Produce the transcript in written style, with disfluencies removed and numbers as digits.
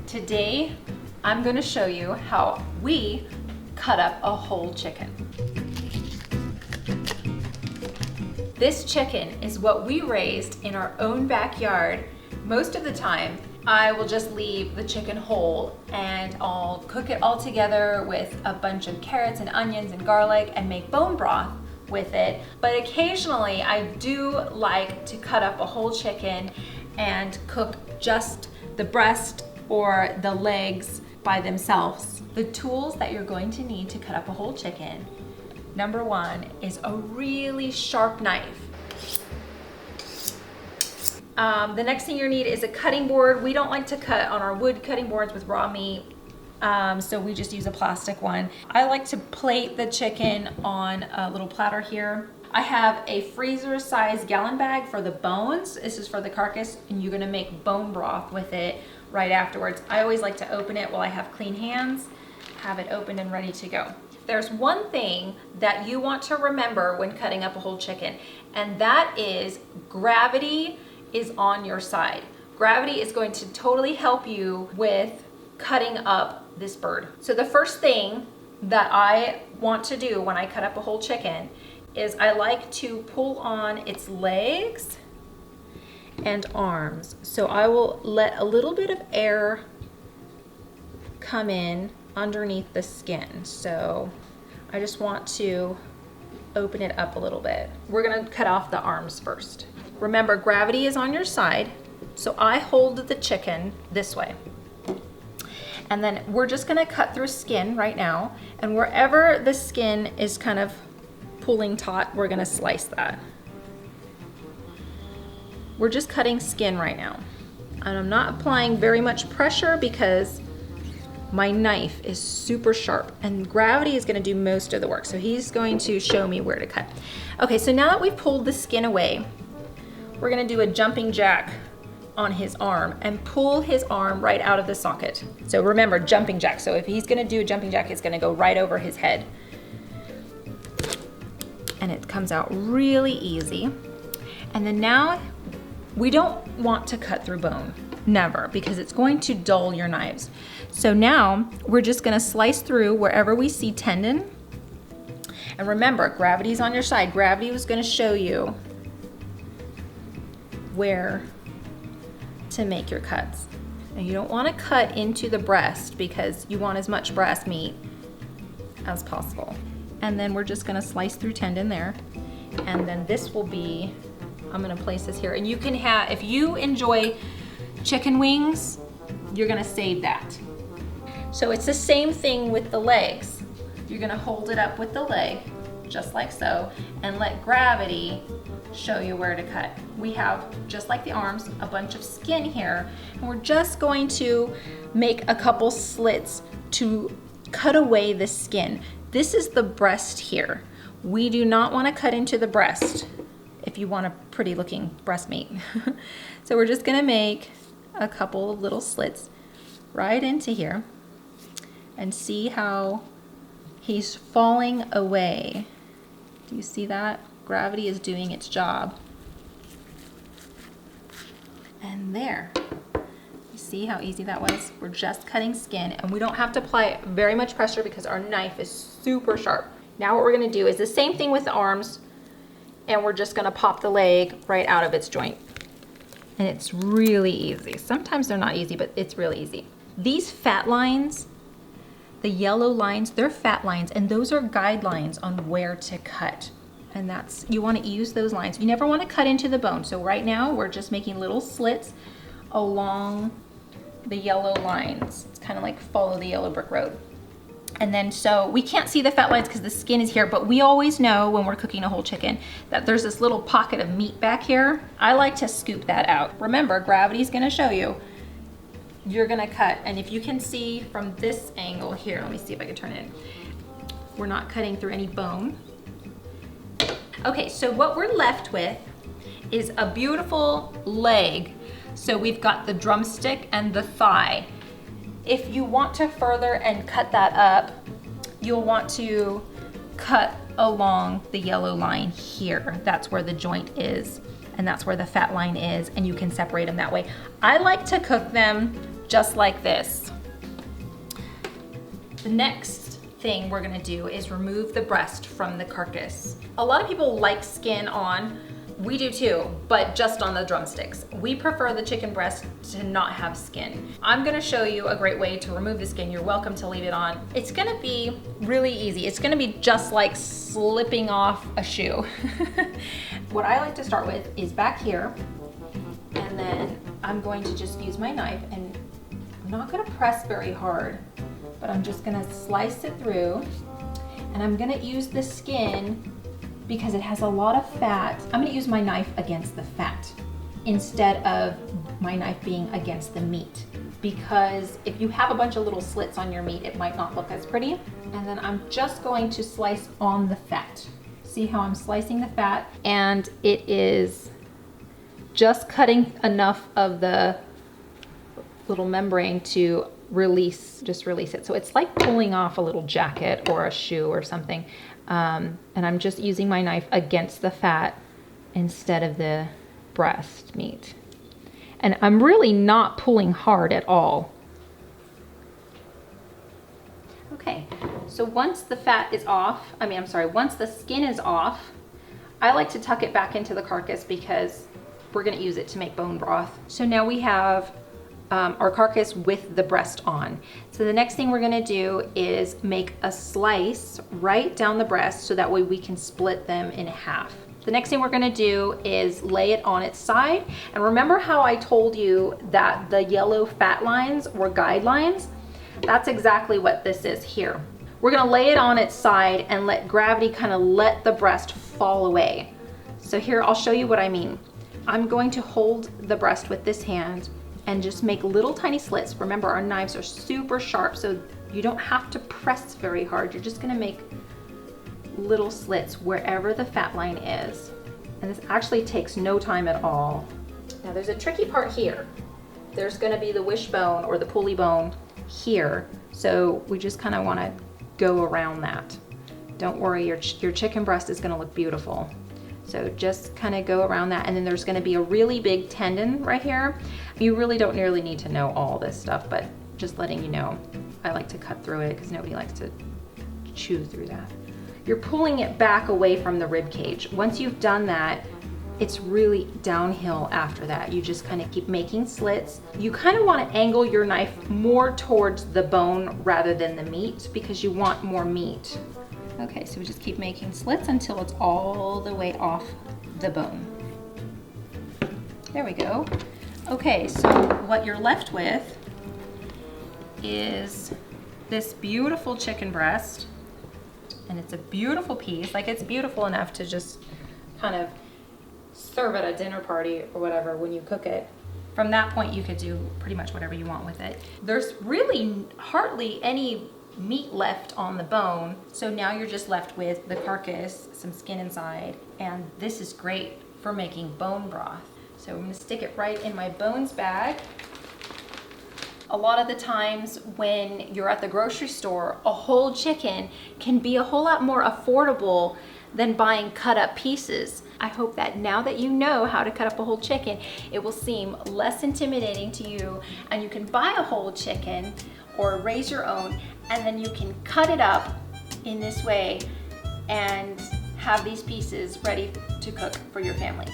Today, I'm gonna show you how we cut up a whole chicken. This chicken is what we raised in our own backyard. Most of the time, I will just leave the chicken whole and I'll cook it all together with a bunch of carrots and onions and garlic and make bone broth with it. But occasionally I do like to cut up a whole chicken and cook just the breast or the legs by themselves. The tools that you're going to need to cut up a whole chicken, number one is a really sharp knife. The next thing you need is a cutting board. We don't like to cut on our wood cutting boards with raw meat, so we just use a plastic one. I like to plate the chicken on a little platter here. I have a freezer size gallon bag for the bones. This is for the carcass, and you're gonna make bone broth with it right afterwards. I always like to open it while I have clean hands, have it opened and ready to go. There's one thing that you want to remember when cutting up a whole chicken, and that is gravity is on your side. Gravity is going to totally help you with cutting up this bird. So the first thing that I want to do when I cut up a whole chicken is I like to pull on its legs and arms. So I will let a little bit of air come in underneath the skin. So I just want to open it up a little bit. We're gonna cut off the arms first. Remember, gravity is on your side, so I hold the chicken this way. And then we're just gonna cut through skin right now, and wherever the skin is kind of pulling taut, we're gonna slice that. We're just cutting skin right now. And I'm not applying very much pressure because my knife is super sharp and gravity is gonna do most of the work. So he's going to show me where to cut. Okay, so now that we've pulled the skin away, we're gonna do a jumping jack on his arm and pull his arm right out of the socket. So remember, jumping jack. So if he's gonna do a jumping jack, it's gonna go right over his head. And it comes out really easy. And then now, we don't want to cut through bone, never, because it's going to dull your knives. So now, we're just gonna slice through wherever we see tendon. And remember, gravity's on your side. Gravity was gonna show you where to make your cuts. And you don't want to cut into the breast because you want as much breast meat as possible. And then we're just going to slice through tendon there. And then this will be, I'm going to place this here. And you can have, if you enjoy chicken wings, you're going to save that. So it's the same thing with the legs. You're going to hold it up with the leg, just like so, and let gravity show you where to cut. We have, just like the arms, a bunch of skin here, and we're just going to make a couple slits to cut away the skin. This is the breast here. We do not want to cut into the breast if you want a pretty looking breast meat. So we're just gonna make a couple of little slits right into here and see how he's falling away. Do you see that? Gravity is doing its job. And there. You see how easy that was? We're just cutting skin and we don't have to apply very much pressure because our knife is super sharp. Now what we're gonna do is the same thing with the arms, and we're just gonna pop the leg right out of its joint. And it's really easy. Sometimes they're not easy, but it's really easy. These fat lines, the yellow lines, they're fat lines, and those are guidelines on where to cut. And that's, you want to use those lines. You never want to cut into the bone. So right now we're just making little slits along the yellow lines. It's kind of like follow the yellow brick road. And then so we can't see the fat lines because the skin is here, but we always know when we're cooking a whole chicken that there's this little pocket of meat back here. I like to scoop that out. Remember, gravity's going to show you. You're going to cut, and if you can see from this angle here, let me see if I can turn it in. We're not cutting through any bone. Okay, so what we're left with is a beautiful leg. So we've got the drumstick and the thigh. If you want to further and cut that up, you'll want to cut along the yellow line here. That's where the joint is, and that's where the fat line is, and you can separate them that way. I like to cook them just like this. The next thing we're gonna do is remove the breast from the carcass. A lot of people like skin on. We do too, but just on the drumsticks. We prefer the chicken breast to not have skin. I'm gonna show you a great way to remove the skin. You're welcome to leave it on. It's gonna be really easy. It's gonna be just like slipping off a shoe. What I like to start with is back here, and then I'm going to just use my knife, and I'm not gonna press very hard, but I'm just gonna slice it through, and I'm gonna use the skin because it has a lot of fat. I'm gonna use my knife against the fat instead of my knife being against the meat, because if you have a bunch of little slits on your meat, it might not look as pretty. And then I'm just going to slice on the fat. See how I'm slicing the fat? And it is just cutting enough of the little membrane to just release it. So it's like pulling off a little jacket or a shoe or something. And I'm just using my knife against the fat instead of the breast meat. And I'm really not pulling hard at all. Okay, so once the fat is off, once the skin is off, I like to tuck it back into the carcass because we're gonna use it to make bone broth. So now we have our carcass with the breast on. So the next thing we're gonna do is make a slice right down the breast so that way we can split them in half. The next thing we're gonna do is lay it on its side. And remember how I told you that the yellow fat lines were guidelines? That's exactly what this is here. We're gonna lay it on its side and let gravity kind of let the breast fall away. So here, I'll show you what I mean. I'm going to hold the breast with this hand and just make little tiny slits. Remember, our knives are super sharp, so you don't have to press very hard. You're just gonna make little slits wherever the fat line is. And this actually takes no time at all. Now there's a tricky part here. There's gonna be the wishbone or the pulley bone here. So we just kind of wanna go around that. Don't worry, your chicken breast is gonna look beautiful. So just kind of go around that, and then there's gonna be a really big tendon right here. You really don't nearly need to know all this stuff, but just letting you know. I like to cut through it because nobody likes to chew through that. You're pulling it back away from the rib cage. Once you've done that, it's really downhill after that. You just kind of keep making slits. You kind of want to angle your knife more towards the bone rather than the meat because you want more meat. Okay, so we just keep making slits until it's all the way off the bone. There we go. Okay, so what you're left with is this beautiful chicken breast, and it's a beautiful piece. Like, it's beautiful enough to just kind of serve at a dinner party or whatever when you cook it. From that point, you could do pretty much whatever you want with it. There's really hardly any meat left on the bone, so now you're just left with the carcass, some skin inside, and this is great for making bone broth. So I'm gonna stick it right in my bones bag. A lot of the times when you're at the grocery store, a whole chicken can be a whole lot more affordable than buying cut up pieces. I hope that now that you know how to cut up a whole chicken, it will seem less intimidating to you, and you can buy a whole chicken or raise your own, and then you can cut it up in this way and have these pieces ready to cook for your family.